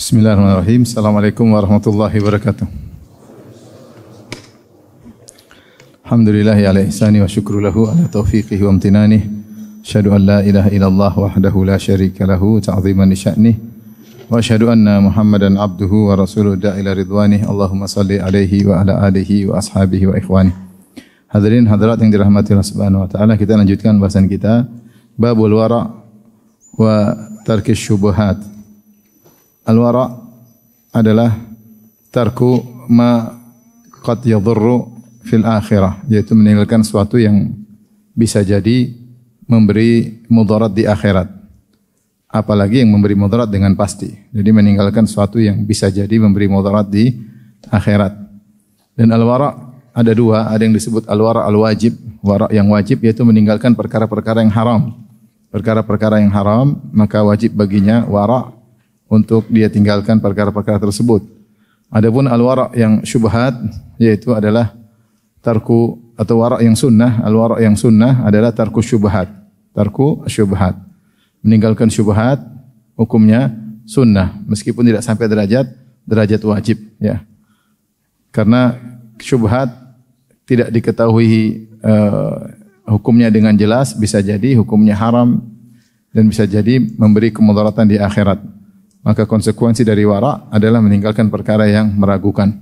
Bismillahirrahmanirrahim. Assalamualaikum warahmatullahi wabarakatuh. Alhamdulillahi ala ihsani wa syukru lahu ala taufiqihi wa amtinani. Asyhadu an la ilaha illallah wahdahu la syarika lahu ta'ziman li sya'nih. Wa asyhadu anna Muhammadan abduhu wa rasuluhu da'ila ridwanih. Allahumma salli alaihi wa ala alihi wa ashabihi wa ikhwani. Hadirin hadirat yang dirahmati Allah Subhanahu wa taala, kita lanjutkan bahasan kita Babul Wara' wa Tarkis Syubhat. Al-wara' adalah tarku ma qad yadhurru fil akhirah, yaitu meninggalkan sesuatu yang bisa jadi memberi mudarat di akhirat. Apalagi yang memberi mudarat dengan pasti. Jadi meninggalkan sesuatu yang bisa jadi memberi mudarat di akhirat. Dan al-wara' ada dua, ada yang disebut al-wara' al-wajib, wara' yang wajib yaitu meninggalkan perkara-perkara yang haram. Perkara-perkara yang haram, maka wajib baginya wara' untuk dia tinggalkan perkara-perkara tersebut. Adapun al-wara' yang syubhat, yaitu adalah tarku atau wara' yang sunnah. Al-wara' yang sunnah adalah tarku syubhat. Tarku syubhat. Meninggalkan syubhat, hukumnya sunnah. Meskipun tidak sampai derajat wajib. Ya. Karena syubhat tidak diketahui hukumnya dengan jelas, bisa jadi hukumnya haram dan bisa jadi memberi kemudaratan di akhirat. Maka konsekuensi dari wara' adalah meninggalkan perkara yang meragukan.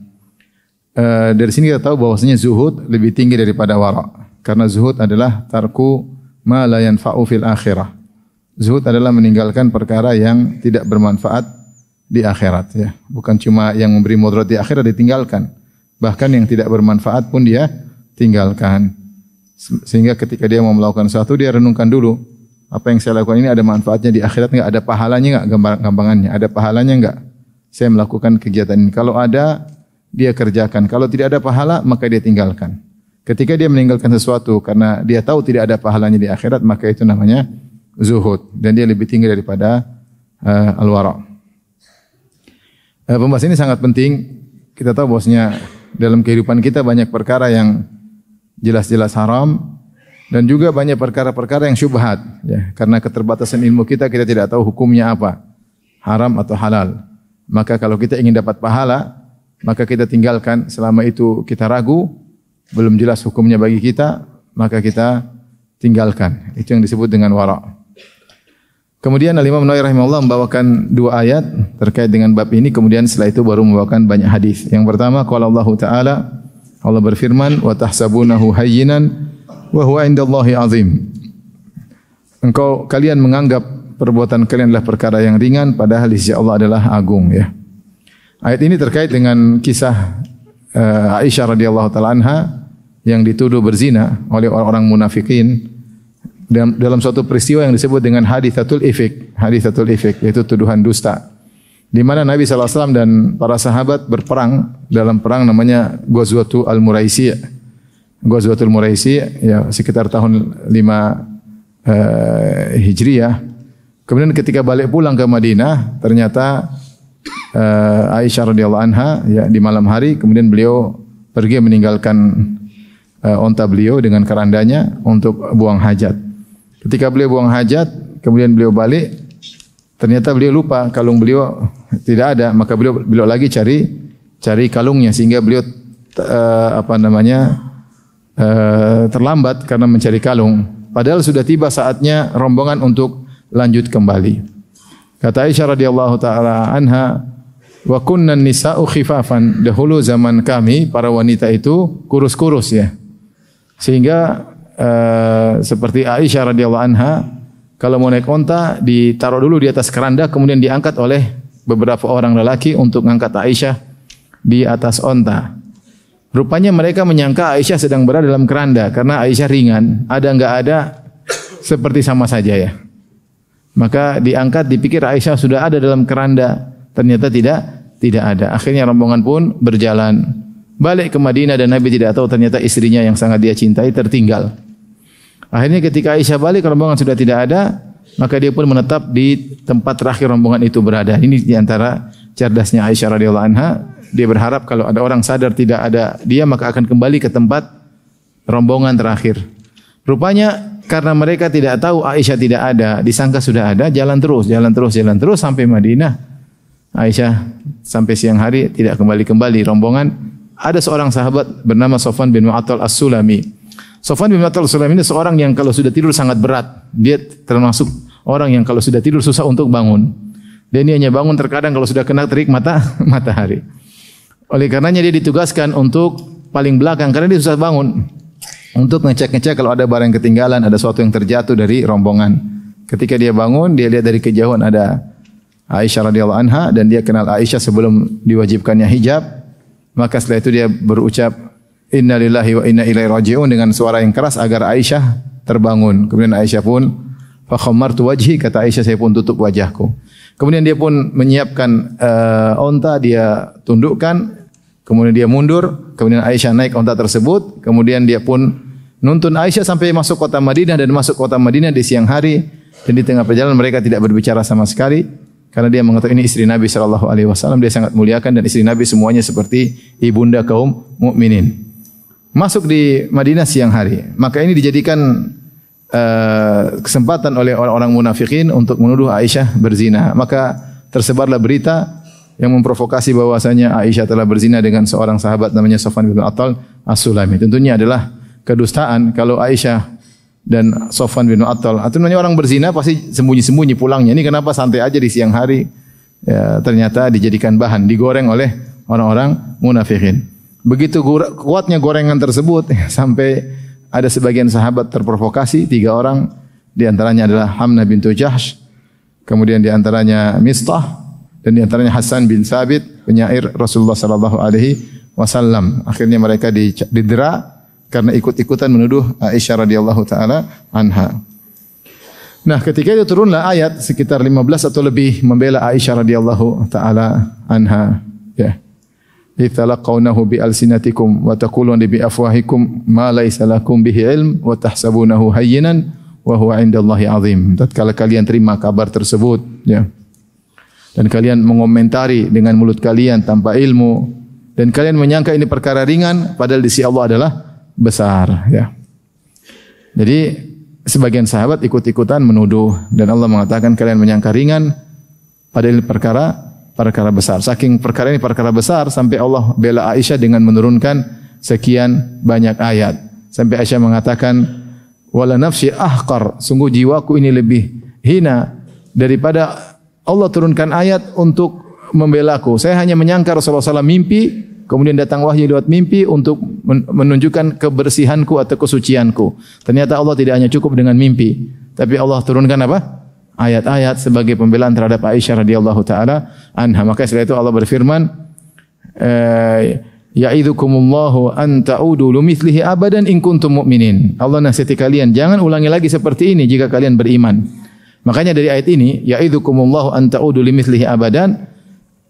Dari sini kita tahu bahwasanya zuhud lebih tinggi daripada wara'. Karena zuhud adalah tarku ma la yanfa'u fil akhirah. Zuhud adalah meninggalkan perkara yang tidak bermanfaat di akhirat. Ya. Bukan cuma yang memberi mudarat di akhirat ditinggalkan. Bahkan yang tidak bermanfaat pun dia tinggalkan. Sehingga ketika dia mau melakukan sesuatu, dia renungkan dulu. Apa yang saya lakukan ini ada manfaatnya di akhirat enggak? Ada pahalanya enggak? Gampangannya, ada pahalanya enggak? Saya melakukan kegiatan ini. Kalau ada, dia kerjakan. Kalau tidak ada pahala, maka dia tinggalkan. Ketika dia meninggalkan sesuatu karena dia tahu tidak ada pahalanya di akhirat, maka itu namanya zuhud. Dan dia lebih tinggi daripada al-wara'. Pembahasan ini sangat penting. Kita tahu bahwasanya dalam kehidupan kita banyak perkara yang jelas-jelas haram. Dan juga banyak perkara-perkara yang syubhat. Ya, karena keterbatasan ilmu kita tidak tahu hukumnya apa. Haram atau halal. Maka kalau kita ingin dapat pahala, maka kita tinggalkan. Selama itu kita ragu, belum jelas hukumnya bagi kita, maka kita tinggalkan. Itu yang disebut dengan wara'. Kemudian Al-Imam Nawawi rahimahullah membawakan dua ayat terkait dengan bab ini. Kemudian setelah itu baru membawakan banyak hadis. Yang pertama, qala Allah Ta'ala, Allah berfirman, wa tahsabunahu hayyinan wa huwa indallahi azim. Kalian menganggap perbuatan kalian adalah perkara yang ringan, padahal di sisi Allah adalah agung. Ya. Ayat ini terkait dengan kisah Aisyah radhiyallahu taala anha yang dituduh berzina oleh orang-orang munafikin dalam suatu peristiwa yang disebut dengan haditsatul ifk. Haditsatul ifk yaitu tuduhan dusta. Di mana Nabi SAW dan para sahabat berperang dalam perang namanya Ghazwatul Muraisiyah. Ghazwatul Muraisiyah ya sekitar tahun 5 Hijriah. Kemudian ketika balik pulang ke Madinah, ternyata Aisyah radhiyallahu anha ya di malam hari kemudian beliau pergi meninggalkan onta beliau dengan kerandanya untuk buang hajat. Ketika beliau buang hajat, kemudian beliau balik, ternyata beliau lupa kalung beliau tidak ada, maka beliau lagi cari kalungnya sehingga beliau terlambat karena mencari kalung. Padahal sudah tiba saatnya rombongan untuk lanjut kembali. Kata Aisyah radhiyallahu taala anha, wa kunna nisa'u khifafan. Dahulu zaman kami para wanita itu kurus-kurus ya. Sehingga seperti Aisyah radhiyallahu anha kalau mau naik onta ditaruh dulu di atas keranda kemudian diangkat oleh beberapa orang lelaki untuk mengangkat Aisyah di atas onta. Rupanya mereka menyangka Aisyah sedang berada dalam keranda karena Aisyah ringan, ada enggak ada seperti sama saja ya. Maka diangkat dipikir Aisyah sudah ada dalam keranda, ternyata tidak ada. Akhirnya rombongan pun berjalan balik ke Madinah dan Nabi tidak tahu ternyata istrinya yang sangat dia cintai tertinggal. Akhirnya ketika Aisyah balik rombongan sudah tidak ada, maka dia pun menetap di tempat terakhir rombongan itu berada. Ini di antara cerdasnya Aisyah radhiyallahu anha. Dia berharap kalau ada orang sadar tidak ada dia maka akan kembali ke tempat rombongan terakhir. Rupanya karena mereka tidak tahu Aisyah tidak ada, disangka sudah ada, jalan terus sampai Madinah. Aisyah sampai siang hari tidak kembali-kembali rombongan. Ada seorang sahabat bernama Sofwan bin Mu'attal As-Sulami. Sofwan bin Mu'attal As-Sulami ini seorang yang kalau sudah tidur sangat berat. Dia termasuk orang yang kalau sudah tidur susah untuk bangun. Dan dia hanya bangun terkadang kalau sudah kena terik matahari. Oleh karenanya dia ditugaskan untuk paling belakang karena dia susah bangun. Untuk ngecek-ngecek kalau ada barang yang ketinggalan, ada sesuatu yang terjatuh dari rombongan. Ketika dia bangun, dia lihat dari kejauhan ada Aisyah radhiyallahu anha dan dia kenal Aisyah sebelum diwajibkannya hijab. Maka setelah itu dia berucap Inna lillahi wa inna ilaihi raji'un dengan suara yang keras agar Aisyah terbangun. Kemudian Aisyah pun fa khammartu wajhi, kata Aisyah saya pun tutup wajahku. Kemudian dia pun menyiapkan onta, dia tundukkan, kemudian dia mundur, kemudian Aisyah naik onta tersebut, kemudian dia pun nuntun Aisyah sampai masuk kota Madinah dan masuk kota Madinah di siang hari dan di tengah perjalanan mereka tidak berbicara sama sekali karena dia mengatakan ini istri Nabi sallallahu alaihi wasallam, dia sangat muliakan dan istri Nabi semuanya seperti ibunda kaum mukminin. Masuk di Madinah siang hari, maka ini dijadikan kesempatan oleh orang-orang munafikin untuk menuduh Aisyah berzina. Maka tersebarlah berita yang memprovokasi bahwasanya Aisyah telah berzina dengan seorang sahabat namanya Sofwan bin Mu'attal As-Sulami. Tentunya adalah kedustaan kalau Aisyah dan Sofwan bin Mu'attal atau namanya orang berzina pasti sembunyi-sembunyi pulangnya. Ini kenapa santai aja di siang hari? Ya, ternyata dijadikan bahan, digoreng oleh orang-orang munafikin. Begitu kuatnya gorengan tersebut sampai ada sebagian sahabat terprovokasi, 3 orang, di antaranya adalah Hamnah bintu Jahsh, kemudian di antaranya Mistah, dan di antaranya Hasan bin Sabit, penyair Rasulullah sallallahu alaihi wasallam. Akhirnya mereka didera karena ikut-ikutan menuduh Aisyah radhiyallahu taala anha. Nah, ketika itu turunlah ayat sekitar 15 atau lebih membela Aisyah radhiyallahu taala anha, ya. Ittalaqawnahu bi alsinatikum wa taquluna bi afwahikum ma laysa lakum bihi ilm wa tahsabunahu hayyinan wa huwa 'indallahi 'azim. Tatkala kalian terima kabar tersebut, ya. Dan kalian mengomentari dengan mulut kalian tanpa ilmu dan kalian menyangka ini perkara ringan padahal di sisi Allah adalah besar, ya. Jadi sebagian sahabat ikut-ikutan menuduh dan Allah mengatakan kalian menyangka ringan padahal ini perkara besar. Saking perkara ini perkara besar sampai Allah bela Aisyah dengan menurunkan sekian banyak ayat. Sampai Aisyah mengatakan wala nafsi ahqar, sungguh jiwaku ini lebih hina daripada Allah turunkan ayat untuk membelaku. Saya hanya menyangka Rasulullah SAW mimpi, kemudian datang wahyu lewat mimpi untuk menunjukkan kebersihanku atau kesucianku. Ternyata Allah tidak hanya cukup dengan mimpi, tapi Allah turunkan apa? Ayat-ayat sebagai pembelaan terhadap Aisyah radhiyallahu taala anha. Maka setelah itu Allah berfirman, ya'idzukumullahu an ta'udu lumithlihi abadan in kuntum mu'minin. Allah nasihati kalian jangan ulangi lagi seperti ini jika kalian beriman. Makanya dari ayat ini, ya'idzukumullahu an ta'udu limithlihi abadan,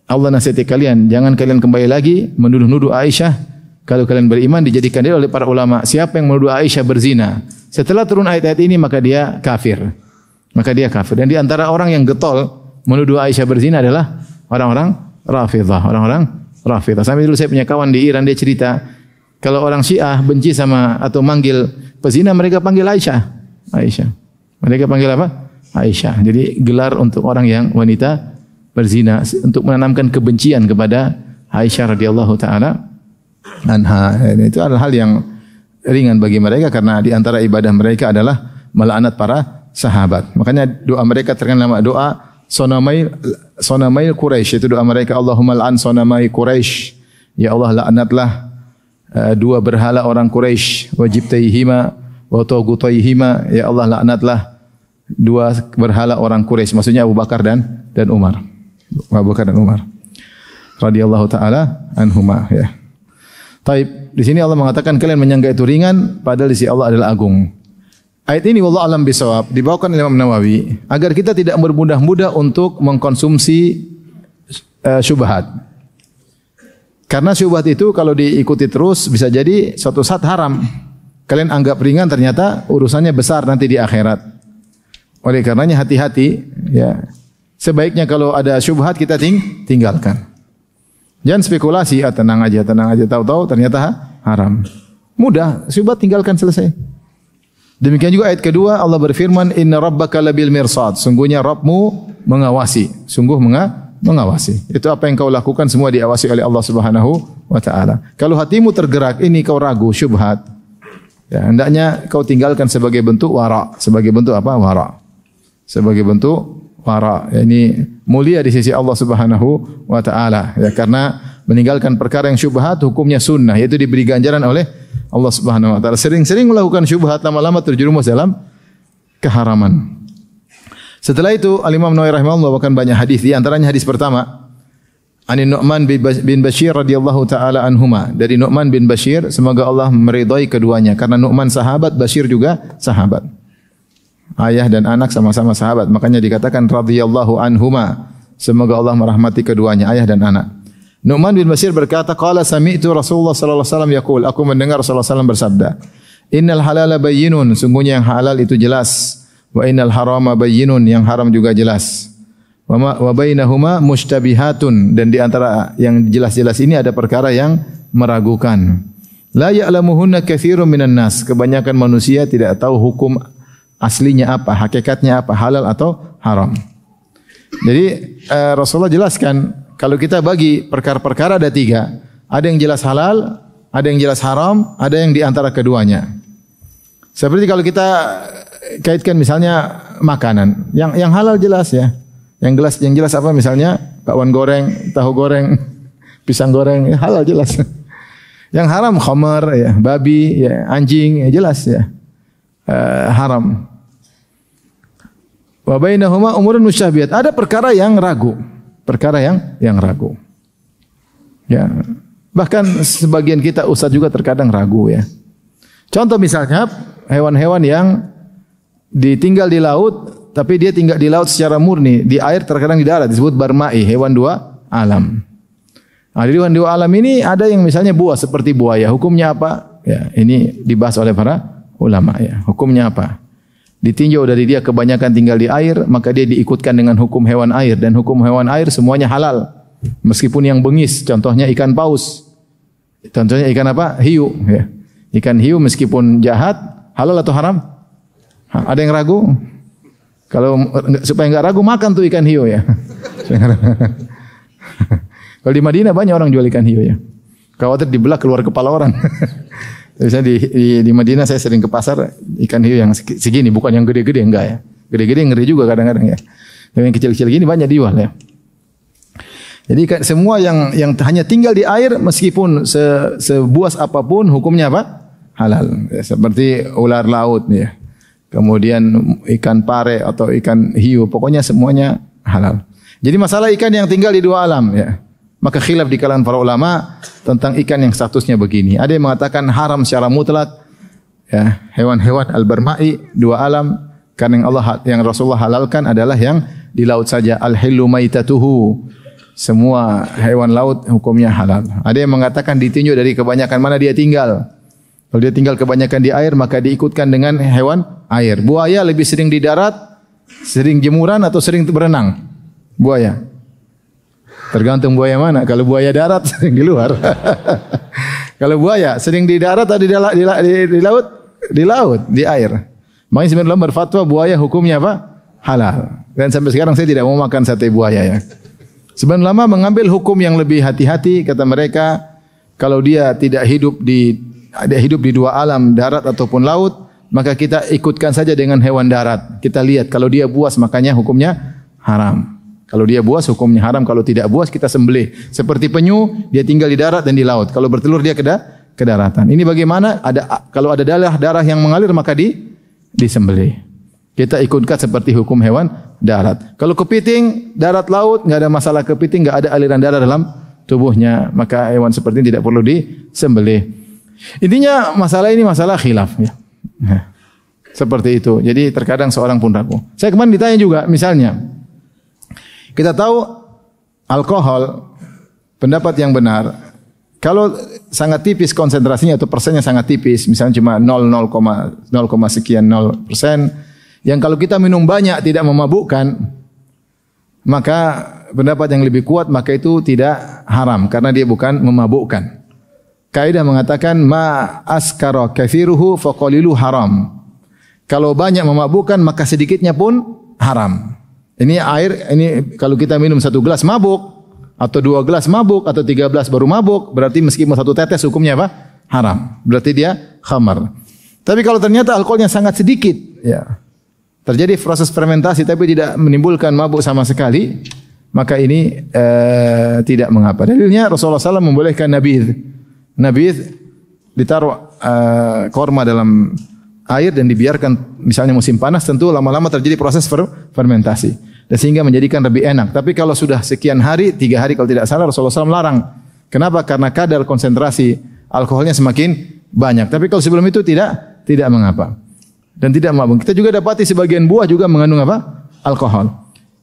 Allah nasihati kalian jangan kalian kembali lagi menuduh-nuduh Aisyah. Kalau kalian beriman dijadikan dia oleh para ulama, siapa yang menuduh Aisyah berzina setelah turun ayat-ayat ini maka dia kafir. Maka dia kafir. Dan di antara orang yang getol menuduh Aisyah berzina adalah orang-orang Rafidhah, Sampai dulu saya punya kawan di Iran, dia cerita kalau orang Syiah benci sama atau manggil pezina mereka panggil Aisyah. Mereka panggil apa? Aisyah. Jadi gelar untuk orang yang wanita berzina untuk menanamkan kebencian kepada Aisyah radhiyallahu taala anha. Itu adalah hal yang ringan bagi mereka karena di antara ibadah mereka adalah melaknat para sahabat. Makanya doa mereka terkenal nama doa Sonamail Quraisy. Itu doa mereka, Allahumma la'an Sonamail Quraisy. Ya Allah laknatlah dua berhala orang Quraisy, wajibtaihima wa tagutaihima. Ya Allah laknatlah dua berhala orang Quraisy. Maksudnya Abu Bakar dan Umar. Abu Bakar dan Umar radhiyallahu taala anhuma, ya. Taib, di sini Allah mengatakan kalian menyangka itu ringan padahal di sisi Allah adalah agung. Ayat ini wallahu alam bisawab dibawakan oleh Imam Nawawi agar kita tidak bermudah-mudah untuk mengkonsumsi syubhat. Karena syubhat itu kalau diikuti terus bisa jadi suatu saat haram. Kalian anggap ringan ternyata urusannya besar nanti di akhirat. Oleh karenanya hati-hati, ya. Sebaiknya kalau ada syubhat kita tinggalkan. Jangan spekulasi, tenang aja, tahu-tahu ternyata haram. Mudah, syubhat tinggalkan, selesai. Demikian juga ayat kedua Allah berfirman inna rabbaka labil mirsad, sungguhnya Rabbmu mengawasi, sungguh mengawasi. Itu apa yang kau lakukan semua diawasi oleh Allah Subhanahu wa taala. Kalau hatimu tergerak, ini kau ragu, syubhat, ya, hendaknya kau tinggalkan sebagai bentuk wara. Sebagai bentuk apa? Wara. Sebagai bentuk wara. Ya, ini mulia di sisi Allah Subhanahu wa taala, ya, karena meninggalkan perkara yang syubhat hukumnya sunnah, yaitu diberi ganjaran oleh Allah Subhanahu wa taala. Sering-sering melakukan syubhat, lama-lama terjerumus dalam keharaman. Setelah itu Al-Imam Nawawi rahimahullah membawakan banyak hadis, di antaranya hadis pertama An Nu'man bin Bashir radhiyallahu taala anhuma, dari Nu'man bin Bashir, semoga Allah meridai keduanya, karena Nu'man sahabat, Bashir juga sahabat. Ayah dan anak sama-sama sahabat, makanya dikatakan radhiyallahu anhuma, semoga Allah merahmati keduanya, ayah dan anak. Nu'man bin Bashir berkata, qala sami'tu Rasulullah sallallahu alaihi wasallam yaqul, aku mendengar Rasulullah sallallahu alaihi wasallam bersabda, innal halala bayyinun, sungguhnya yang halal itu jelas. Wa innal harama bayyinun, yang haram juga jelas. Wa bainahuma mushtabihatun, dan di antara yang jelas-jelas ini ada perkara yang meragukan. La ya'lamuhunna katsirun minan nas, kebanyakan manusia tidak tahu hukum aslinya apa, hakikatnya apa, halal atau haram. Jadi Rasulullah jelaskan, kalau kita bagi perkara-perkara ada tiga, ada yang jelas halal, ada yang jelas haram, ada yang di antara keduanya. Seperti kalau kita kaitkan misalnya makanan, yang halal jelas ya, yang jelas apa, misalnya bakwan goreng, tahu goreng, pisang goreng, ya, halal jelas. Yang haram khamar, ya, babi, ya, anjing, ya, jelas ya, haram. Wa bainahuma umurun musyabbihat, ada perkara yang ragu, perkara yang ragu. Ya, bahkan sebagian kita ustaz juga terkadang ragu ya. Contoh misalnya hewan-hewan yang ditinggal di laut, tapi dia tinggal di laut secara murni, di air terkadang di darat, disebut barmai, hewan dua alam. Nah, di hewan dua alam ini ada yang misalnya buas seperti buaya, hukumnya apa? Ya, ini dibahas oleh para ulama ya. Hukumnya apa? Ditinjau dari dia kebanyakan tinggal di air, maka dia diikutkan dengan hukum hewan air, dan hukum hewan air semuanya halal. Meskipun yang bengis, contohnya ikan paus. Contohnya ikan apa? Hiu ya. Ikan hiu meskipun jahat, halal atau haram? Ada yang ragu? Kalau supaya enggak ragu, makan tuh ikan hiu ya. Kalau di Madinah banyak orang jual ikan hiu ya. Khawatir dibelah keluar kepala orang. Misalnya di Madinah saya sering ke pasar, ikan hiu yang segini, bukan yang gede-gede, enggak ya. Gede-gede ngeri juga kadang-kadang ya. Yang kecil-kecil gini banyak dijual ya. Jadi semua yang hanya tinggal di air, meskipun sebuas apapun, hukumnya apa? Halal. Ya, seperti ular laut ya. Kemudian ikan pare atau ikan hiu, pokoknya semuanya halal. Jadi masalah ikan yang tinggal di dua alam ya. Maka khilaf di kalangan para ulama tentang ikan yang statusnya begini. Ada yang mengatakan haram secara mutlak ya, hewan-hewan al-barmai dua alam, karena yang Rasulullah halalkan adalah yang di laut saja, al-hillu maitatuhu. Semua hewan laut hukumnya halal. Ada yang mengatakan ditinjau dari kebanyakan mana dia tinggal. Kalau dia tinggal kebanyakan di air, maka diikutkan dengan hewan air. Buaya lebih sering di darat, sering jemuran atau sering berenang? Buaya. Tergantung buaya mana. Kalau buaya darat sering di luar. Kalau buaya sering di darat atau di laut? Di laut, di air. Makanya sebenarnya berfatwa buaya hukumnya apa? Halal. Dan sampai sekarang saya tidak mau makan sate buaya ya. Sebenarnya ulama mengambil hukum yang lebih hati-hati, kata mereka, kalau dia tidak hidup di dua alam, darat ataupun laut, maka kita ikutkan saja dengan hewan darat. Kita lihat kalau dia buas, makanya hukumnya haram. Kalau dia buas hukumnya haram, kalau tidak buas kita sembelih. Seperti penyu, dia tinggal di darat dan di laut. Kalau bertelur dia ke daratan. Ini bagaimana? Kalau ada darah yang mengalir maka disembelih. Kita ikutkan seperti hukum hewan darat. Kalau kepiting, darat laut, enggak ada masalah kepiting, enggak ada aliran darah dalam tubuhnya, maka hewan seperti ini tidak perlu disembelih. Intinya masalah ini masalah khilaf ya. Seperti itu. Jadi terkadang seorang pun ragu. Saya kemarin ditanya juga, misalnya kita tahu alkohol, pendapat yang benar, kalau sangat tipis konsentrasinya atau persennya sangat tipis, misalnya cuma 0,0 sekian 0%, yang kalau kita minum banyak tidak memabukkan, maka pendapat yang lebih kuat, maka itu tidak haram karena dia bukan memabukkan. Kaidah mengatakan ma askara katsiruhu faqalilu haram. Kalau banyak memabukkan maka sedikitnya pun haram. Ini air, ini kalau kita minum 1 gelas mabuk, atau 2 gelas mabuk, atau 3 gelas baru mabuk, berarti meskipun 1 tetes hukumnya apa? Haram. Berarti dia khamar. Tapi kalau ternyata alkoholnya sangat sedikit, ya, terjadi proses fermentasi tapi tidak menimbulkan mabuk sama sekali, maka ini tidak mengapa. Dalilnya Rasulullah SAW membolehkan nabidh. Nabidh ditaruh korma dalam air dan dibiarkan, misalnya musim panas, tentu lama-lama terjadi proses fermentasi. Dan sehingga menjadikan lebih enak. Tapi kalau sudah sekian hari, 3 hari kalau tidak salah, Rasulullah SAW larang. Kenapa? Karena kadar konsentrasi alkoholnya semakin banyak. Tapi kalau sebelum itu tidak mengapa. Dan tidak mabuk. Kita juga dapati sebagian buah juga mengandung apa? Alkohol.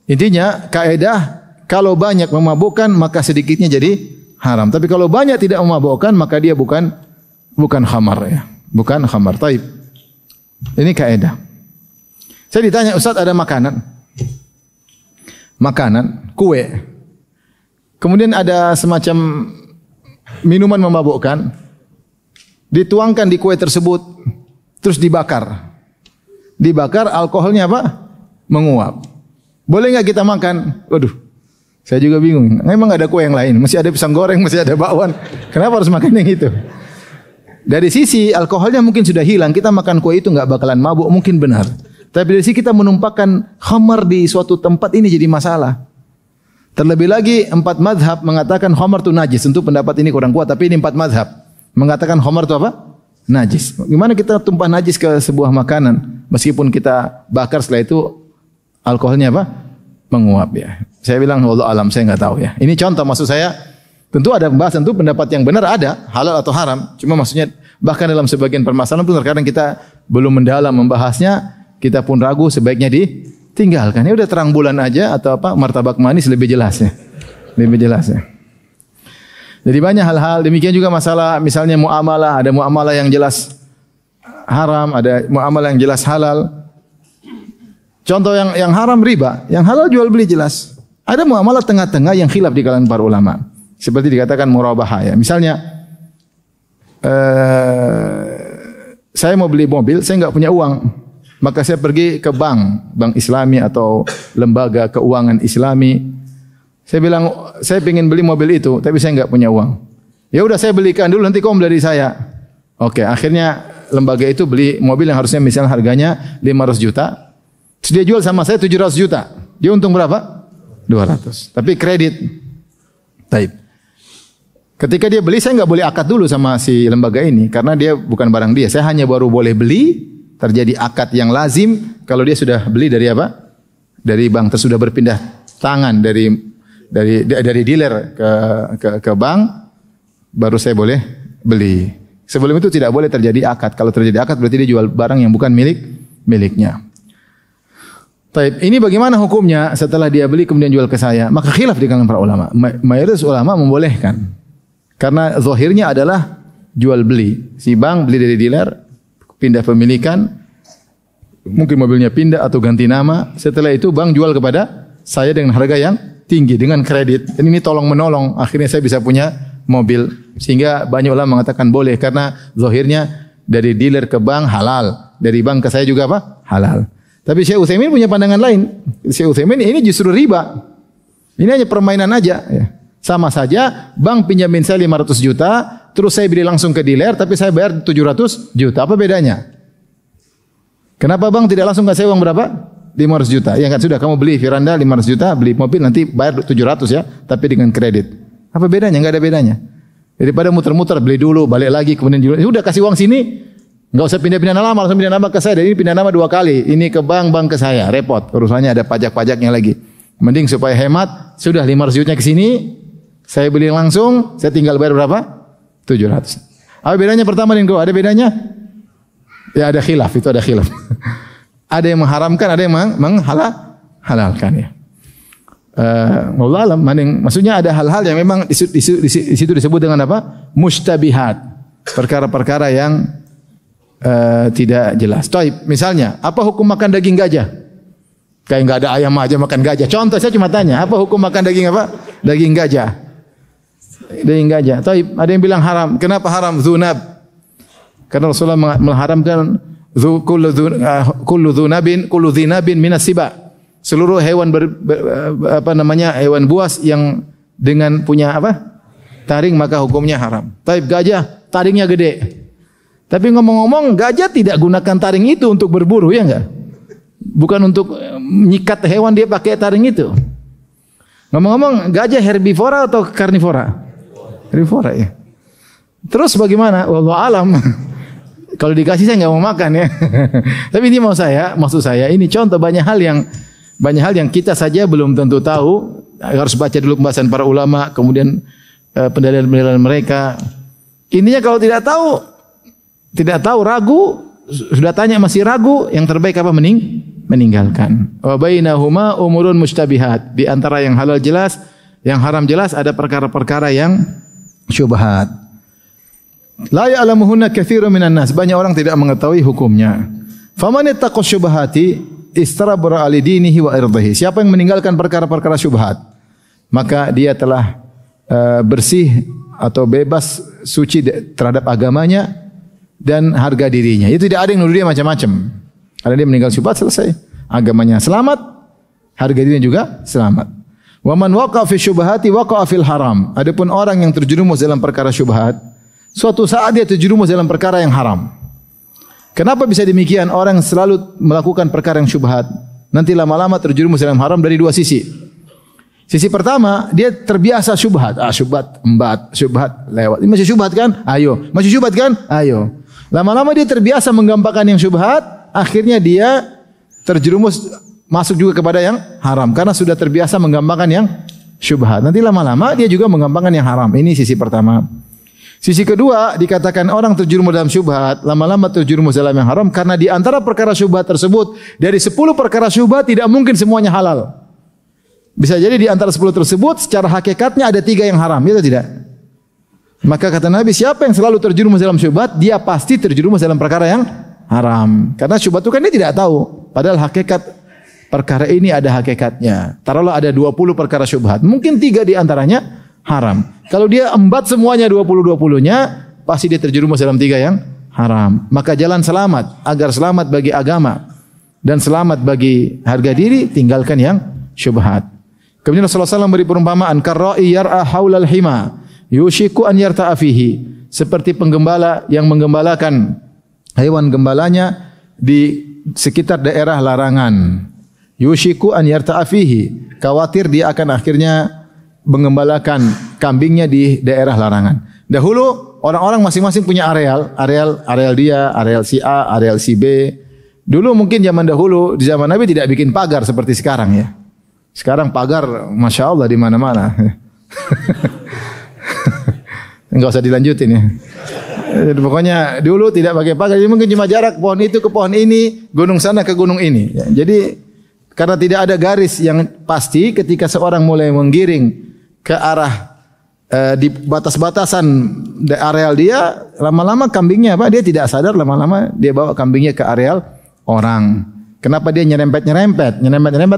Intinya, kaedah kalau banyak memabukkan maka sedikitnya jadi haram. Tapi kalau banyak tidak memabukkan maka dia bukan khamar ya. Bukan khamar. Taib. Ini kaedah. Saya ditanya, Ustaz, ada makanan, kue. Kemudian ada semacam minuman memabukkan. Dituangkan di kue tersebut terus dibakar. Dibakar, alkoholnya apa? Menguap. Boleh enggak kita makan? Waduh. Saya juga bingung. Memang ada kue yang lain, masih ada pisang goreng, masih ada bakwan. Kenapa harus makan yang itu? Dari sisi alkoholnya mungkin sudah hilang, kita makan kue itu enggak bakalan mabuk, mungkin benar. Tapi dari sisi kita menumpahkan khamar di suatu tempat ini jadi masalah. Terlebih lagi 4 mazhab mengatakan khamar itu najis. Tentu pendapat ini kurang kuat, tapi ini 4 mazhab mengatakan khamar itu apa? Najis. Gimana kita tumpah najis ke sebuah makanan meskipun kita bakar, setelah itu alkoholnya apa? Menguap ya. Saya bilang wallahu alam, saya enggak tahu ya. Ini contoh, maksud saya tentu ada pembahasan, tentu pendapat yang benar ada, halal atau haram. Cuma maksudnya bahkan dalam sebagian permasalahan pun terkadang kita belum mendalam membahasnya. Kita pun ragu, sebaiknya ditinggalkan. Ya udah terang bulan aja atau apa, martabak manis lebih jelas ya. Lebih jelas ya. Jadi banyak hal-hal, demikian juga masalah misalnya muamalah, ada muamalah yang jelas haram, ada muamalah yang jelas halal. Contoh yang haram riba, yang halal jual beli jelas. Ada muamalah tengah-tengah yang khilaf di kalangan para ulama. Seperti dikatakan murabahah ya. Misalnya saya mau beli mobil, saya enggak punya uang. Maka saya pergi ke bank Islami atau lembaga keuangan Islami. Saya bilang, saya ingin beli mobil itu, tapi saya enggak punya uang. Ya udah saya belikan dulu, nanti kamu dari saya. Oke, akhirnya lembaga itu beli mobil yang harusnya misalnya harganya 500 juta. Terus dia jual sama saya 700 juta. Dia untung berapa? 200. Tapi kredit. Taib. Ketika dia beli, saya enggak boleh akad dulu sama si lembaga ini, karena dia bukan barang dia. Saya hanya baru boleh beli. Terjadi akad yang lazim kalau dia sudah beli dari apa? Dari bank, sudah berpindah tangan dari dealer ke bank, baru saya boleh beli. Sebelum itu tidak boleh terjadi akad. Kalau terjadi akad berarti dia jual barang yang bukan miliknya. Taib. Ini bagaimana hukumnya setelah dia beli kemudian jual ke saya? Maka khilaf di kalangan para ulama. Mayoritas ulama membolehkan. Karena zahirnya adalah jual beli. Si bank beli dari dealer, pindah pemilikan, mungkin mobilnya pindah atau ganti nama. Setelah itu bank jual kepada saya dengan harga yang tinggi, dengan kredit. Dan ini tolong menolong. Akhirnya saya bisa punya mobil. Sehingga banyak ulama mengatakan boleh. Karena zahirnya dari dealer ke bank halal. Dari bank ke saya juga apa? Halal. Tapi Syekh Utsaimin punya pandangan lain. Syekh Utsaimin ini justru riba. Ini hanya permainan aja. Ya. Sama saja bank pinjamin saya 500 juta. Terus saya beli langsung ke dealer, tapi saya bayar 700 juta. Apa bedanya? Kenapa bang tidak langsung kasih uang berapa? 500 juta. Ya kan sudah, kamu beli Firanda 500 juta, beli mobil nanti bayar 700 ya, tapi dengan kredit. Apa bedanya? Enggak ada bedanya. Daripada muter-muter, beli dulu, balik lagi, kemudian jual. Sudah kasih uang sini, enggak usah pindah-pindah nama, langsung pindah nama ke saya. Dan ini pindah nama 2 kali. Ini ke bank ke saya, repot. Urusannya ada pajak-pajaknya lagi. Mending supaya hemat, sudah 500 juta ke sini, saya beli langsung, saya tinggal bayar berapa? 700. Apa bedanya pertama dengan kedua? Ada bedanya? Ya ada khilaf, itu ada khilaf. Ada yang mengharamkan, ada yang menghalalkan ya. Wallahu alam, maksudnya ada hal-hal yang memang di situ disebut dengan apa? Mustabihat. Perkara-perkara yang tidak jelas. Taib, misalnya, apa hukum makan daging gajah? Kayak enggak ada ayam aja makan gajah. Contoh saya cuma tanya, apa hukum makan daging apa? Daging gajah. Daging gajah. Taib, ada yang bilang haram. Kenapa haram? Dzunab. Karena Rasulullah mengharamkan kullu dzinabin minas siba. seluruh hewan hewan buas yang dengan punya taring maka hukumnya haram. Tapi gajah taringnya gede. Tapi ngomong-ngomong gajah tidak gunakan taring itu untuk berburu, ya enggak? Bukan untuk menyikat hewan dia pakai taring itu. Ngomong-ngomong gajah herbivora atau karnivora? Herbivora ya. Terus bagaimana? Wallahu alam. Kalau dikasih saya nggak mau makan ya. Tapi ini maksud saya ini contoh banyak hal yang kita saja belum tentu tahu. Harus baca dulu pembahasan para ulama, kemudian pendalilan-pendalilan mereka. Intinya kalau tidak tahu ragu, sudah tanya masih ragu, yang terbaik apa? Meninggalkan. Wa bainahuma umurun mustabihat. Di antara yang halal jelas, yang haram jelas ada perkara-perkara yang syubhat. La ya'lamuhunna katsirun minan nas. Banyak orang tidak mengetahui hukumnya. Faman ittaqa syubhati istarabra ali dinihi wa irdihi. Siapa yang meninggalkan perkara-perkara syubhat, maka dia telah bersih atau bebas suci terhadap agamanya dan harga dirinya. Itu tidak ada yang nuduh dia macam-macam. Karena dia meninggal syubhat, selesai. Agamanya selamat, harga dirinya juga selamat. Wa man waqa'a fi syubhati waqa'a fil haram. Adapun orang yang terjerumus dalam perkara syubhat, suatu saat dia terjerumus dalam perkara yang haram. Kenapa bisa demikian? Orang selalu melakukan perkara yang syubhat, nanti lama-lama terjerumus dalam haram dari dua sisi. Sisi pertama, dia terbiasa syubhat. Syubhat, embat, syubhat, lewat. Ini masih syubhat kan? Ayo. Masih syubhat kan? Ayo. Lama-lama dia terbiasa menggampangkan yang syubhat, akhirnya dia terjerumus masuk juga kepada yang haram. Karena sudah terbiasa menggampangkan yang syubhat. Nanti lama-lama dia juga menggampangkan yang haram. Ini sisi pertama. Sisi kedua, dikatakan orang terjerumus dalam syubhat, lama-lama terjerumus dalam yang haram, karena di antara perkara syubhat tersebut, dari 10 perkara syubhat tidak mungkin semuanya halal. Bisa jadi di antara 10 tersebut secara hakikatnya ada 3 yang haram, ya atau tidak? Maka kata Nabi, siapa yang selalu terjerumus dalam syubhat, dia pasti terjerumus dalam perkara yang haram. Karena syubhat itu kan dia tidak tahu, padahal hakikat perkara ini ada hakikatnya. Taruhlah ada 20 perkara syubhat, mungkin 3 di antaranya haram. Kalau dia embat semuanya 20-20-nya, pasti dia terjerumus dalam 3 yang haram. Maka jalan selamat, agar selamat bagi agama dan selamat bagi harga diri, tinggalkan yang syubhat. Kemudian Rasulullah SAW beri perumpamaan, karra'i yar'a haulal hima, yushiku an yarta'a fihi. Seperti penggembala yang menggembalakan hewan gembalanya di sekitar daerah larangan. Yushiku an yarta'a fihi. Khawatir dia akan akhirnya menggembalakan kambingnya di daerah larangan. Dahulu orang-orang masing-masing punya areal dia, areal si A, areal si B. Dulu mungkin zaman dahulu, di zaman Nabi tidak bikin pagar seperti sekarang ya. Sekarang pagar, masya Allah di mana-mana. Enggak usah dilanjutin ya. Pokoknya dulu tidak pakai pagar, jadi mungkin cuma jarak pohon itu ke pohon ini, gunung sana ke gunung ini. Jadi karena tidak ada garis yang pasti, ketika seorang mulai menggiring ke arah di batas-batasan areal dia, lama-lama kambingnya dia tidak sadar, lama-lama dia bawa kambingnya ke areal orang. Kenapa dia nyerempet,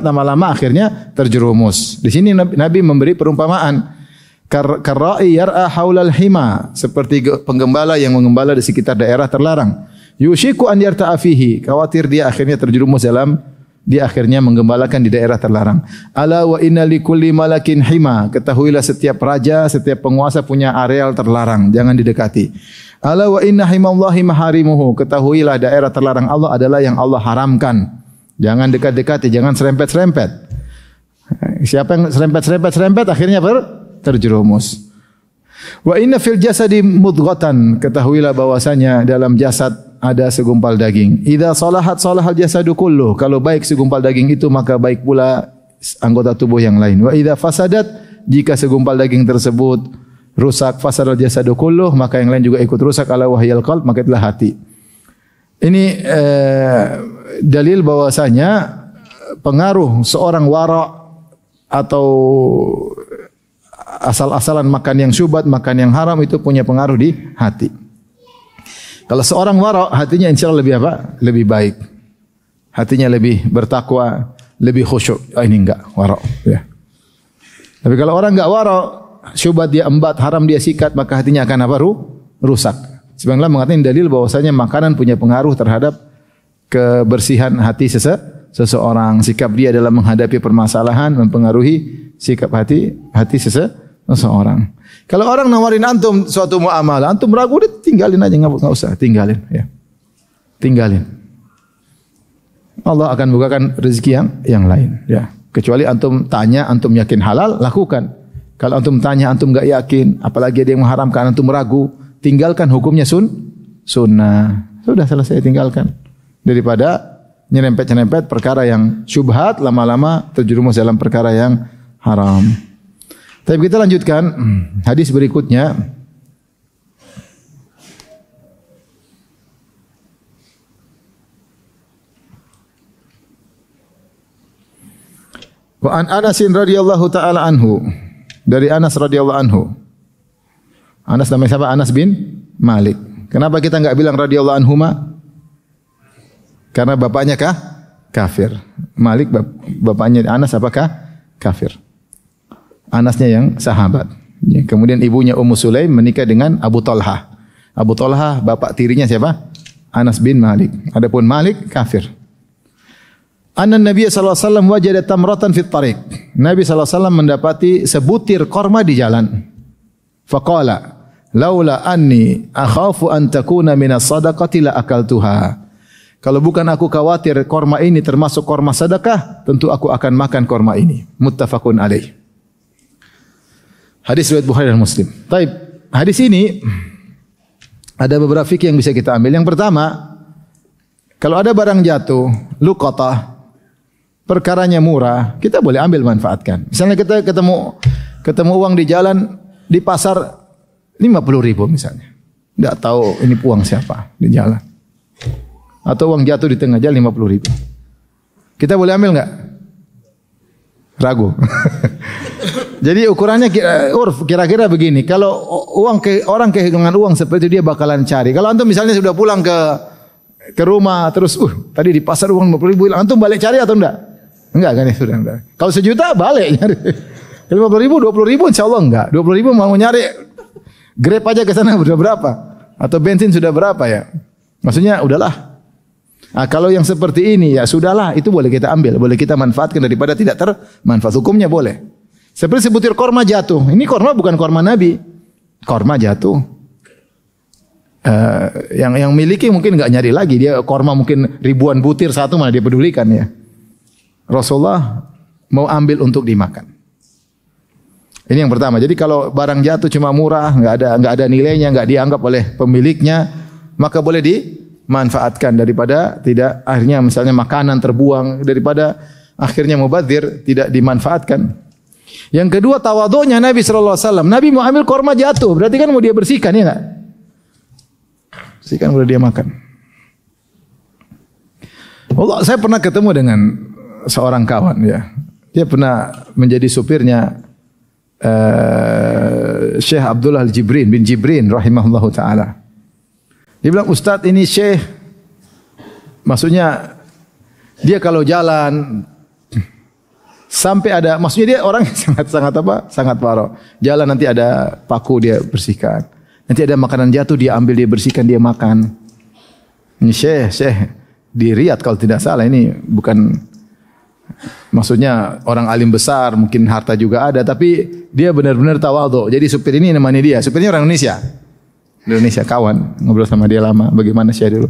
lama-lama akhirnya terjerumus. Di sini Nabi memberi perumpamaan, karra'i yar'a haulal hima, seperti penggembala yang menggembala di sekitar daerah terlarang. Yushiku an yarta'a fihi, khawatir dia akhirnya terjerumus dia akhirnya menggembalakan di daerah terlarang. Ala wa inna likulli malakin hima, ketahuilah setiap raja, setiap penguasa punya areal terlarang, jangan didekati. Ala wa inna himallahi maharimuhu, ketahuilah daerah terlarang Allah adalah yang Allah haramkan. Jangan dekat-dekati, jangan serempet-serempet. Siapa yang serempet akhirnya terjerumus. Wa inna fil jasadi mudghatan, ketahuilah bahwasanya dalam jasad ada segumpal daging. Idza salahat salahal jasadu kulluh, kalau baik segumpal daging itu maka baik pula anggota tubuh yang lain. Wa idza fasadat, jika segumpal daging tersebut rusak, fasadal jasadu kulluh, maka yang lain juga ikut rusak. Ala wahyal qalb, maka itulah hati. Ini dalil bahwasanya pengaruh seorang wara atau asal-asalan makan yang syubhat, makan yang haram itu punya pengaruh di hati. Kalau seorang wara, hatinya insyaallah lebih apa? Lebih baik. Hatinya lebih bertakwa, lebih khusyuk. Ini enggak wara ya. Tapi kalau orang enggak wara, syubhat dia embat, haram dia sikat, maka hatinya akan apa? Rusak. Sebenarnya mengatakan dalil bahwasanya makanan punya pengaruh terhadap kebersihan hati seseorang, sikap dia dalam menghadapi permasalahan mempengaruhi sikap hati seseorang. Kalau orang nawarin antum suatu muamalah, antum ragu, udah tinggalin aja, enggak usah, tinggalin ya. Tinggalin. Allah akan bukakan rezeki yang lain ya. Kecuali antum tanya, antum yakin halal, lakukan. Kalau antum tanya, antum enggak yakin, apalagi ada yang mengharamkan, antum ragu, tinggalkan, hukumnya sunnah. Sudah selesai, tinggalkan. Daripada nyerempet-nyerempet perkara yang syubhat, lama-lama terjerumus dalam perkara yang haram. Tapi kita lanjutkan hadis berikutnya. Wa an Anas radhiyallahu taala anhu. Dari Anas radhiyallahu anhu. Anas namanya siapa? Anas bin Malik. Kenapa kita enggak bilang radhiyallahu anhuma? Karena bapaknya kafir. Malik bapaknya Anas apakah? Kafir. Anasnya yang sahabat. Ya, kemudian ibunya Ummu Sulaim menikah dengan Abu Talha. Abu Talha bapak tirinya siapa? Anas bin Malik. Adapun Malik kafir. Anna Nabi sallallahu alaihi wasallam wajada tamratan fit tariq. Nabi sallallahu alaihi wasallam mendapati sebutir korma di jalan. Faqala, "Laula anni akhafu an takuna minas sadaqati la akaltuha." Kalau bukan aku khawatir korma ini termasuk korma sedekah, tentu aku akan makan korma ini. Muttafaqun alaih. Hadis riwayat Bukhari dan Muslim. Taib, hadis ini ada beberapa fikih yang bisa kita ambil. Yang pertama, kalau ada barang jatuh, luqatah, perkaranya murah, kita boleh ambil manfaatkan. Misalnya kita ketemu uang di jalan, di pasar 50.000 misalnya. Tidak tahu ini uang siapa di jalan. Atau uang jatuh di tengah jalan 50.000. Kita boleh ambil enggak? Ragu. Jadi ukurannya kira-kira begini. Kalau orang kehilangan uang seperti itu, dia bakalan cari. Kalau antum misalnya sudah pulang ke rumah terus tadi di pasar uang 50.000 hilang, antum balik cari atau enggak? Enggak kan ya, sudah enggak. Kalau sejuta balik nyari. 50.000, 20.000 insyaallah enggak. 20.000 mau nyari Grab aja ke sana sudah berapa? Atau bensin sudah berapa ya? Maksudnya udahlah. Nah, kalau yang seperti ini ya sudahlah, itu boleh kita ambil, boleh kita manfaatkan daripada tidak termanfaat. Hukumnya boleh. Seperti sebutir korma jatuh. Ini korma bukan korma Nabi. Korma jatuh. Yang miliki mungkin enggak nyari lagi. Dia korma mungkin ribuan butir, satu mana dia pedulikan ya. Rasulullah mau ambil untuk dimakan. Ini yang pertama. Jadi kalau barang jatuh cuma murah, enggak ada nilainya, enggak dianggap oleh pemiliknya, maka boleh dimanfaatkan daripada tidak akhirnya misalnya makanan terbuang, daripada akhirnya mubadzir tidak dimanfaatkan. Yang kedua, tawadhu'nya Nabi sallallahu alaihi wasallam. Nabi mau ambil korma jatuh, berarti kan mau dia bersihkan ya enggak? Bersihkan boleh dia makan. Allah, saya pernah ketemu dengan seorang kawan ya. Dia pernah menjadi supirnya Syekh Abdullah Al-Jibrin bin Jibrin rahimahullahu taala. Dia bilang, "Ustaz, ini Syekh, maksudnya dia kalau jalan sampai ada, maksudnya dia orang sangat parah. Jalan nanti ada paku dia bersihkan. Nanti ada makanan jatuh dia ambil, dia bersihkan, dia makan. Ini Syekh di Riyadh kalau tidak salah, ini bukan maksudnya orang alim besar, mungkin harta juga ada, tapi dia benar-benar tawadhu. Jadi supir ini namanya dia, supirnya orang Indonesia, kawan, ngobrol sama dia lama, bagaimana Syekh dulu.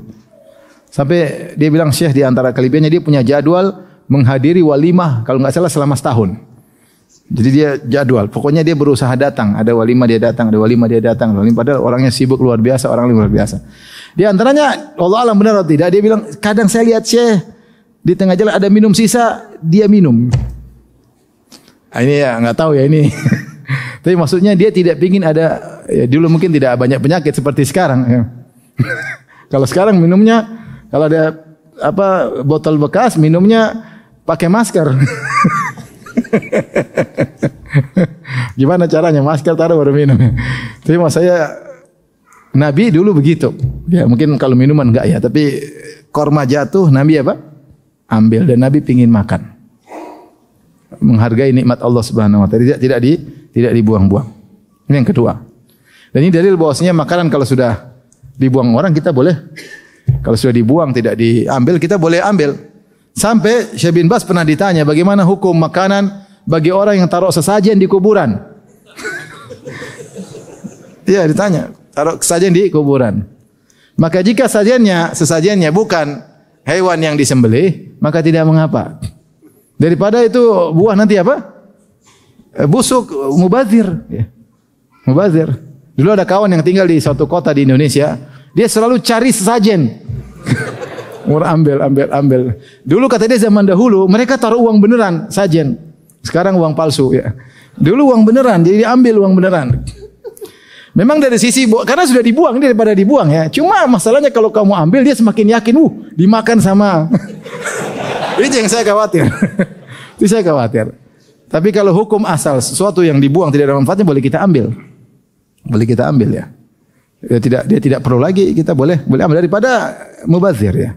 Sampai dia bilang Syekh di antara kelebihannya dia punya jadwal menghadiri walimah kalau enggak salah selama setahun. Jadi dia jadwal, pokoknya dia berusaha datang, ada walimah dia datang, padahal orangnya sibuk luar biasa, orang luar biasa. Di antaranya Allah alam benar atau tidak, dia bilang kadang saya lihat Syekh di tengah jalan ada minum sisa, dia minum. Nah, ini ya enggak tahu ya ini. Tapi maksudnya dia tidak ingin ada, ya dulu mungkin tidak banyak penyakit seperti sekarang. Ya. Kalau sekarang minumnya, kalau ada botol bekas minumnya pakai masker. Gimana caranya? Masker taruh baru minum. Tapi maksud saya Nabi dulu begitu. Ya mungkin kalau minuman enggak ya, tapi korma jatuh Nabi ambil dan Nabi pingin makan. Menghargai nikmat Allah Subhanahu wa taala, tidak dibuang-buang. Ini yang kedua. Dan ini dalil bahwasanya makanan kalau sudah dibuang orang kita boleh, kalau sudah dibuang tidak diambil kita boleh ambil. Sampai Syekh bin Baz pernah ditanya bagaimana hukum makanan bagi orang yang taruh sesajen di kuburan. Iya, ditanya, taruh sesajen di kuburan. Maka jika sesajennya bukan hewan yang disembelih, maka tidak mengapa. Daripada itu buah nanti apa? Busuk, mubazir. Ya. Mubazir. Dulu ada kawan yang tinggal di suatu kota di Indonesia, dia selalu cari sesajen. Ambil. Dulu kata dia zaman dahulu mereka taruh uang beneran sajen. Sekarang uang palsu ya. Dulu uang beneran, jadi ambil uang beneran. Memang dari sisi karena sudah dibuang daripada dibuang ya. Cuma masalahnya kalau kamu ambil dia semakin yakin dimakan sama. Ini yang saya khawatir. Itu saya khawatir. Tapi kalau hukum asal sesuatu yang dibuang tidak ada manfaatnya boleh kita ambil. Boleh kita ambil ya. Dia tidak perlu lagi kita boleh ambil daripada mubazir ya.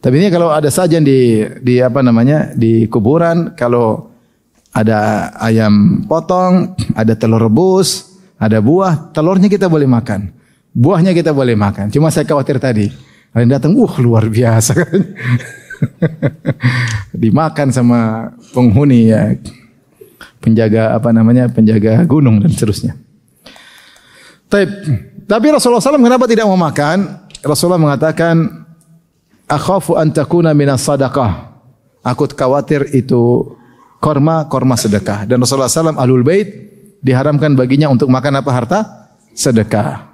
Tapi ini kalau ada sajian di apa namanya di kuburan, kalau ada ayam potong, ada telur rebus, ada buah, telurnya kita boleh makan, buahnya kita boleh makan. Cuma saya khawatir tadi, ada yang datang, luar biasa, dimakan sama penghuni ya, penjaga apa namanya, penjaga gunung dan seterusnya. Tapi Rasulullah SAW kenapa tidak mau makan? Rasulullah mengatakan, akhafu an takuna minas sadaqah. Aku khawatir itu korma sedekah. Dan Rasulullah SAW ahlul bait diharamkan baginya untuk makan apa? Harta sedekah.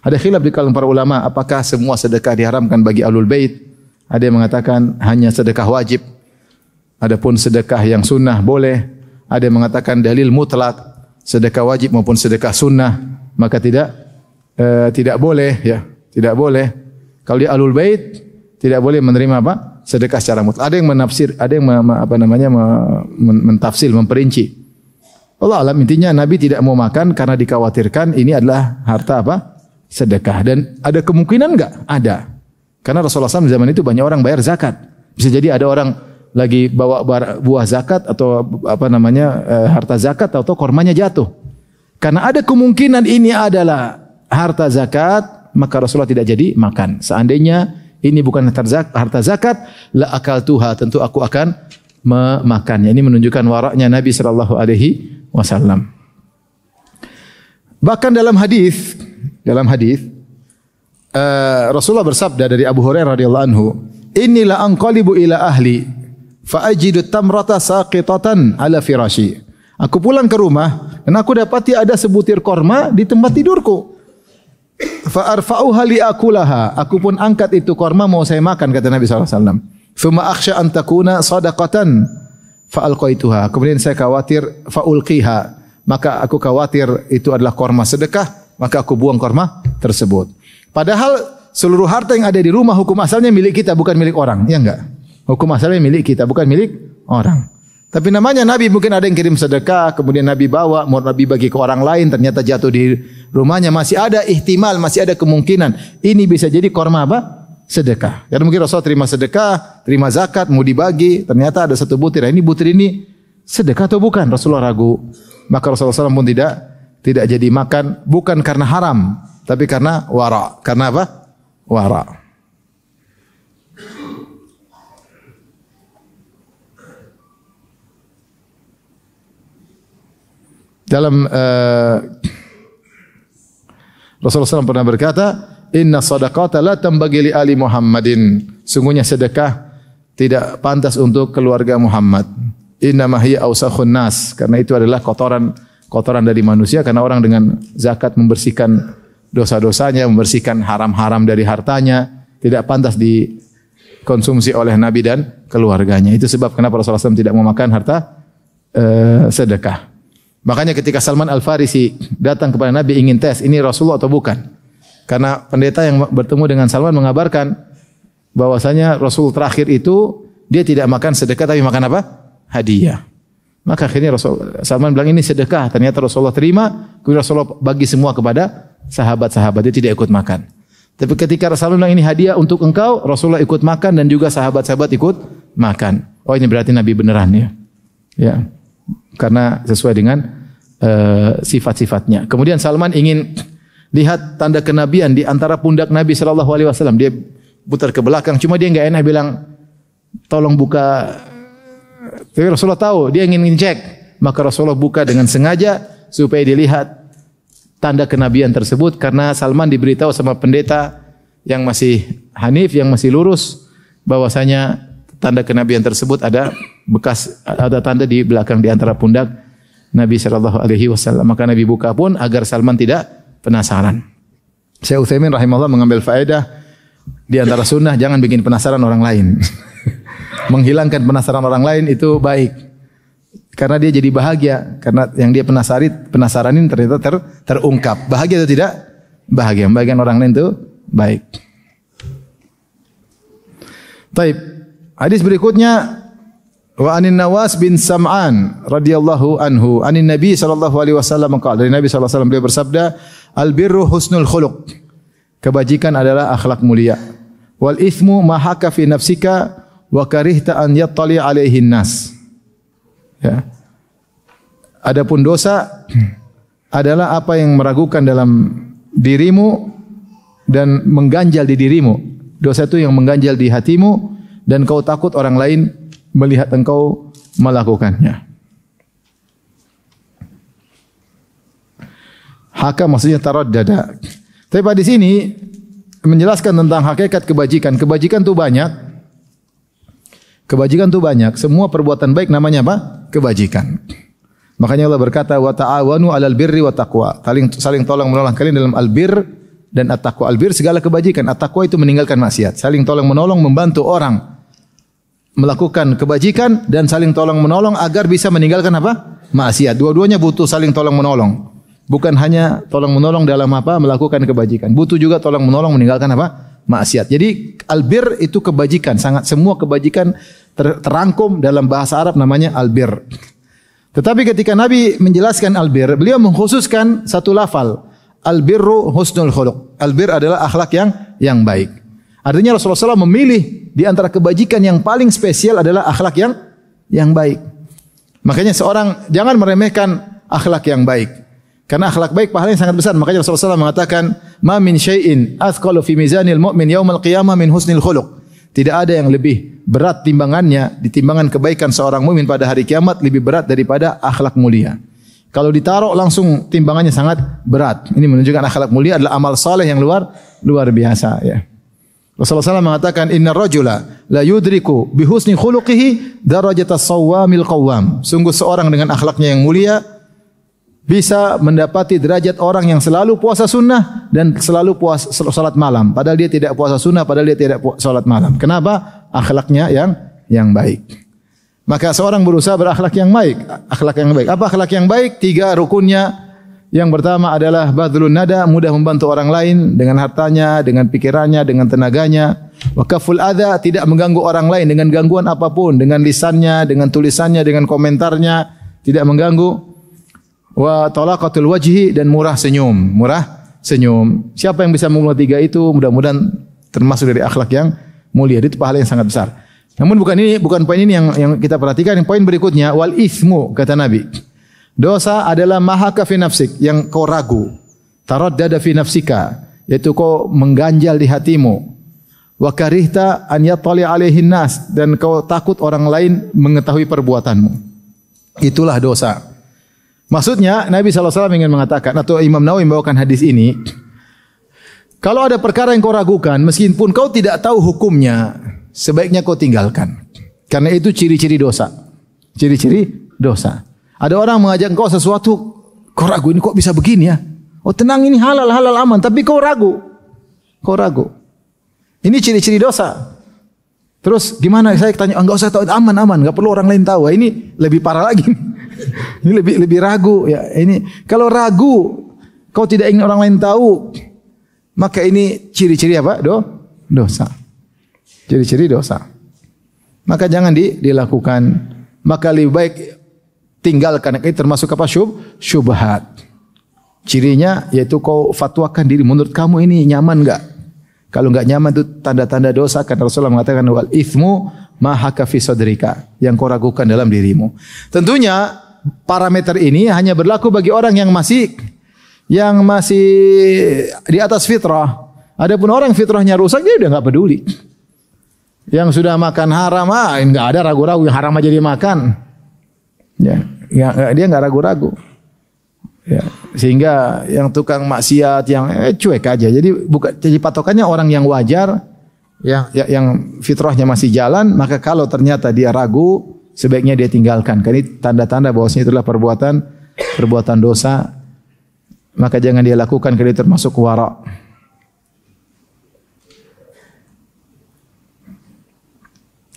Ada khilaf di kalangan para ulama, apakah semua sedekah diharamkan bagi ahlul bait? Ada yang mengatakan hanya sedekah wajib. Adapun sedekah yang sunnah boleh. Ada yang mengatakan dalil mutlak, sedekah wajib maupun sedekah sunnah, maka tidak boleh ya, tidak boleh. Kalau di ahlul bait tidak boleh menerima apa? Sedekah secara mutlak. Ada yang menafsir, ada yang mentafsir, memperinci. Allah alam, intinya Nabi tidak mau makan karena dikhawatirkan ini adalah harta apa? Sedekah. Dan ada kemungkinan enggak? Ada. Karena Rasulullah SAW zaman itu banyak orang bayar zakat. Bisa jadi ada orang lagi bawa buah zakat atau apa namanya harta zakat atau kormanya jatuh. Karena ada kemungkinan ini adalah harta zakat, maka Rasulullah tidak jadi makan. Seandainya ini bukan harta zakat, la akaltuha, tentu aku akan memakannya. Ini menunjukkan waraknya Nabi sallallahu alaihi wasallam. Bahkan dalam hadis Rasulullah bersabda dari Abu Hurairah radhiyallahu anhu, "Inni la anqalibu ila ahli fa ajidu tamrata saqitatan ala firashi." Aku pulang ke rumah dan aku dapati ada sebutir korma di tempat tidurku. Fa arfa'uha li akulaha. Aku pun angkat itu korma mau saya makan, kata Nabi sallallahu alaihi wasallam. Tsumma akhsha an takuna shadaqatan fa alqaituha. Kemudian saya khawatir fa ulqiha. Maka aku khawatir itu adalah korma sedekah, maka aku buang korma tersebut. Padahal seluruh harta yang ada di rumah hukum asalnya milik kita, bukan milik orang, ya enggak? Hukum asalnya milik kita, bukan milik orang. Tapi namanya Nabi, mungkin ada yang kirim sedekah, kemudian Nabi bawa, mau Nabi bagi ke orang lain, ternyata jatuh di rumahnya, masih ada ihtimal, masih ada kemungkinan. Ini bisa jadi korma apa? Sedekah. Karena mungkin Rasul terima sedekah, terima zakat, mau dibagi, ternyata ada satu butir. Ini butir ini sedekah atau bukan? Rasulullah ragu. Maka Rasulullah SAW pun tidak jadi makan, bukan karena haram, tapi karena wara. Karena apa? Wara. Dalam Rasulullah SAW pernah berkata, "Inna sadaqata la tambagi li ali Muhammadin." Sungguhnya sedekah tidak pantas untuk keluarga Muhammad. Inna ma hiya ausakhun nas, karena itu adalah kotoran dari manusia, karena orang dengan zakat membersihkan dosa-dosanya, membersihkan haram-haram dari hartanya, tidak pantas dikonsumsi oleh Nabi dan keluarganya. Itu sebab kenapa Rasulullah SAW tidak mau makan harta sedekah. Makanya ketika Salman Al-Farisi datang kepada Nabi ingin tes, ini Rasulullah atau bukan? Karena pendeta yang bertemu dengan Salman mengabarkan bahwasanya Rasul terakhir itu dia tidak makan sedekah tapi makan apa? Hadiah. Maka akhirnya Salman bilang ini sedekah. Ternyata Rasulullah terima, kemudian Rasulullah bagi semua kepada sahabat-sahabat, dia tidak ikut makan. Tapi ketika Rasulullah bilang ini hadiah untuk engkau, Rasulullah ikut makan dan juga sahabat-sahabat ikut makan. Oh, ini berarti Nabi beneran ya. Ya. Karena sesuai dengan sifat-sifatnya. Kemudian Salman ingin lihat tanda kenabian di antara pundak Nabi sallallahu alaihi wasallam. Dia putar ke belakang, cuma dia enggak enak bilang tolong buka. Tapi Rasulullah tahu dia ingin cek, maka Rasulullah buka dengan sengaja supaya dilihat tanda kenabian tersebut, karena Salman diberitahu sama pendeta yang masih hanif, yang masih lurus, bahwasanya tanda kenabian tersebut ada tanda di belakang di antara pundak Nabi sallallahu alaihi wasallam. Maka Nabi buka pun agar Salman tidak penasaran. Syekh Utsaimin rahimahullah mengambil faedah di antara sunnah, jangan bikin penasaran orang lain. Menghilangkan penasaran orang lain itu baik. Karena dia jadi bahagia, karena yang dia penasaranin ternyata terungkap. Bahagia atau tidak? Bahagia. Membagikan orang lain itu baik. Taib. Hadis berikutnya, wa anin Nawas bin Sam'an radhiyallahu anhu, anin Nabi sallallahu alaihi wasallam qala, dari Nabi sallallahu alaihi wasallam beliau bersabda, al birru husnul khuluq. Kebajikan adalah akhlak mulia. Wal ithmu ma haka fi nafsika wa karihta an yattali alaihi nas. Ya. Adapun dosa adalah apa yang meragukan dalam dirimu dan mengganjal di dirimu. Dosa itu yang mengganjal di hatimu dan kau takut orang lain melihat engkau melakukannya. Haka maksudnya taraddada. Tapi pada sini menjelaskan tentang hakikat kebajikan. Kebajikan itu banyak. Kebajikan itu banyak. Semua perbuatan baik namanya apa? Kebajikan. Makanya Allah berkata, wa ta'awanu 'alal birri wa taqwa. Saling tolong menolong kalian dalam albir dan at-taqwa. Albir segala kebajikan, at-taqwa itu meninggalkan maksiat. Saling tolong menolong membantu orang melakukan kebajikan dan saling tolong menolong agar bisa meninggalkan apa? Maksiat. Dua-duanya butuh saling tolong menolong. Bukan hanya tolong menolong dalam apa? Melakukan kebajikan. Butuh juga tolong menolong meninggalkan apa? Maksiat. Jadi albir itu kebajikan, sangat semua kebajikan terangkum dalam bahasa Arab namanya albir. Tetapi ketika Nabi menjelaskan albir, beliau mengkhususkan satu lafal, albirru husnul khuluq. Albir adalah akhlak yang baik. Artinya Rasulullah SAW memilih di antara kebajikan yang paling spesial adalah akhlak yang baik. Makanya seorang jangan meremehkan akhlak yang baik. Karena akhlak baik pahalanya sangat besar. Makanya Rasulullah SAW mengatakan, "Ma min syai'in athqalu fi mizanil mu'min yaumal qiyamah min husnil khuluq." Tidak ada yang lebih berat timbangannya di timbangan kebaikan seorang mukmin pada hari kiamat lebih berat daripada akhlak mulia. Kalau ditaruh langsung timbangannya sangat berat. Ini menunjukkan akhlak mulia adalah amal saleh yang luar biasa ya. Rasulullah SAW mengatakan, "Innar rajula la yudriku bi husni khuluqihi darajatas shawwamil qawwam." Sungguh seorang dengan akhlaknya yang mulia bisa mendapati derajat orang yang selalu puasa sunnah dan selalu salat malam. Padahal dia tidak puasa sunnah, padahal dia tidak salat malam. Kenapa? Akhlaknya yang baik. Maka seorang berusaha berakhlak yang baik. Akhlak yang baik. Apa akhlak yang baik? 3 rukunnya. Yang pertama adalah badlun nada, mudah membantu orang lain dengan hartanya, dengan pikirannya, dengan tenaganya. Wa kaful adza, tidak mengganggu orang lain dengan gangguan apapun, dengan lisannya, dengan tulisannya, dengan komentarnya, tidak mengganggu. Wa talaqatul wajhi, dan murah senyum. Siapa yang bisa mengumpulkan 3 itu mudah-mudahan termasuk dari akhlak yang mulia. Itu pahala yang sangat besar. Namun bukan poin ini yang kita perhatikan. Yang poin berikutnya, wal ithmu, kata Nabi. Dosa adalah mahaka fi nafsik, yang kau ragu. Taraddada fi nafsika, yaitu kau mengganjal di hatimu. Wa karihta an yattali alaihin nas, dan kau takut orang lain mengetahui perbuatanmu. Itulah dosa. Maksudnya Nabi SAW ingin mengatakan, atau Imam Nawawi membawakan hadis ini, kalau ada perkara yang kau ragukan, meskipun kau tidak tahu hukumnya, sebaiknya kau tinggalkan. Karena itu ciri-ciri dosa. Ciri-ciri dosa. Ada orang mengajak kau sesuatu, kau ragu, ini kok bisa begini ya? Oh tenang, ini halal aman, tapi kau ragu. Ini ciri-ciri dosa. Terus gimana? Saya tanya, enggak usah tahu, aman, enggak perlu orang lain tahu. Ini lebih parah lagi. Ini lebih ragu ya. Ini kalau ragu, kau tidak ingin orang lain tahu, maka ini ciri-ciri apa? Dosa. Ciri-ciri dosa. Maka jangan dilakukan. Maka lebih baik tinggalkan. Ini termasuk apa? Syubhat. Cirinya yaitu kau fatwakan diri, menurut kamu ini nyaman enggak? Kalau enggak nyaman itu tanda-tanda dosa. Karena Rasulullah mengatakan wal ithmu ma haka fi sadrika, yang kau ragukan dalam dirimu. Tentunya parameter ini hanya berlaku bagi orang yang masih di atas fitrah. Adapun orang fitrahnya rusak, dia udah enggak peduli. Yang sudah makan haram, enggak ada ragu-ragu, yang haram aja dia makan. Ya, dia enggak ragu-ragu. Ya, sehingga yang tukang maksiat yang cuek aja. Jadi patokannya orang yang wajar, yang fitrahnya masih jalan, maka kalau ternyata dia ragu, sebaiknya dia tinggalkan. Karena ini tanda-tanda bahwasanya itulah perbuatan dosa. Maka jangan dia lakukan, karena itu termasuk wara'.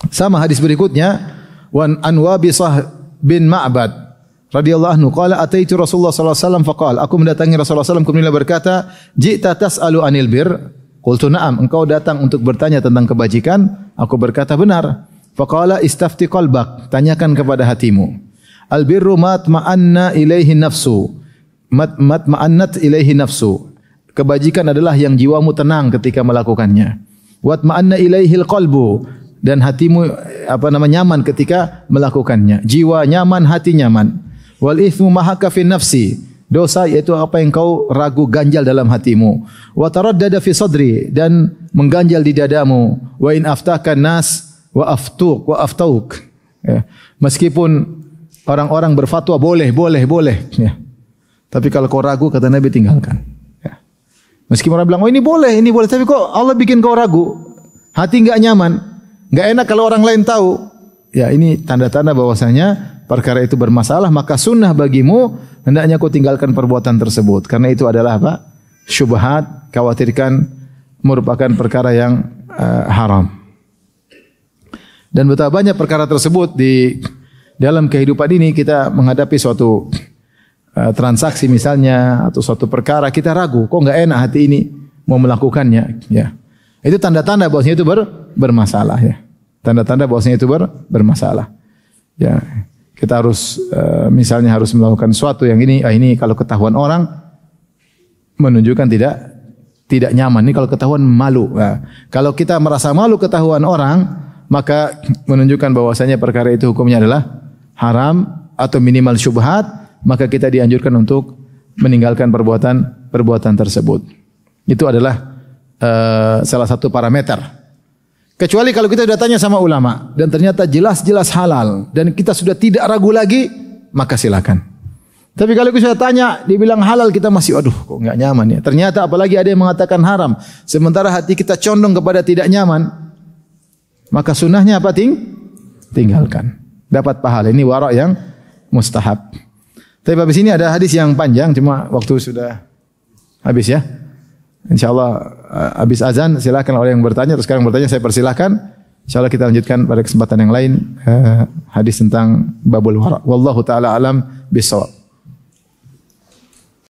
Sama hadis berikutnya, wan Anwabisah bin Ma'bad radhiyallahu anhu qala ataitu Rasulullah sallallahu alaihi wasallam faqala, aku mendatangi Rasulullah sallallahu alaihi wasallam, kemudian berkata, "Ji'ta tas'alu anil bir?" Qultu na'am, engkau datang untuk bertanya tentang kebajikan? Aku berkata benar. Faqala istafti qalbak, tanyakan kepada hatimu. Al birru ma tma'anna ilaihi nafsu. Matma'annat ilaihi nafsu. Kebajikan adalah yang jiwamu tenang ketika melakukannya. Wa tma'anna ilaihil qalbu, dan hatimu nyaman ketika melakukannya. Jiwa nyaman, hati nyaman. Wal ithmu mahaka fi nafsi. Dosa yaitu apa yang kau ragu ganjal dalam hatimu. Wa taraddada fi sadri, dan mengganjal di dadamu. Wa in aftakan nas wa aftauk. Ya. Meskipun orang-orang berfatwa boleh. Ya. Tapi kalau kau ragu, kata Nabi, tinggalkan. Ya. Meskipun orang bilang, oh ini boleh, tapi kok Allah bikin kau ragu, hati enggak nyaman. Enggak enak kalau orang lain tahu. Ya, ini tanda-tanda bahwasanya perkara itu bermasalah, maka sunnah bagimu hendaknya kau tinggalkan perbuatan tersebut. Karena itu adalah apa? Syubhat, khawatirkan merupakan perkara yang haram. Dan betapa banyak perkara tersebut di dalam kehidupan ini. Kita menghadapi suatu transaksi misalnya, atau suatu perkara, kita ragu, kok enggak enak hati ini mau melakukannya. Ya. Itu tanda-tanda bahwasanya itu bermasalah, ya. Tanda-tanda bahwasanya itu bermasalah. Ya. Kita harus misalnya harus melakukan sesuatu yang ini kalau ketahuan orang menunjukkan tidak nyaman. Ini kalau ketahuan malu. Nah, kalau kita merasa malu ketahuan orang, maka menunjukkan bahwasanya perkara itu hukumnya adalah haram atau minimal syubhat, maka kita dianjurkan untuk meninggalkan perbuatan tersebut. Itu adalah salah satu parameter. Kecuali kalau kita sudah tanya sama ulama dan ternyata jelas-jelas halal dan kita sudah tidak ragu lagi, maka silakan. Tapi kalau kita sudah tanya, dibilang halal, kita masih aduh kok enggak nyaman ya. Ternyata apalagi ada yang mengatakan haram, sementara hati kita condong kepada tidak nyaman, maka sunnahnya apa? Tinggalkan. Dapat pahala. Ini wara' yang mustahab. Tapi habis ini ada hadis yang panjang, cuma waktu sudah habis ya. InsyaAllah habis azan silakan orang yang bertanya. Terus sekarang bertanya saya persilahkan. InsyaAllah kita lanjutkan pada kesempatan yang lain hadis tentang babul wara'. Wallahu ta'ala alam bisawab.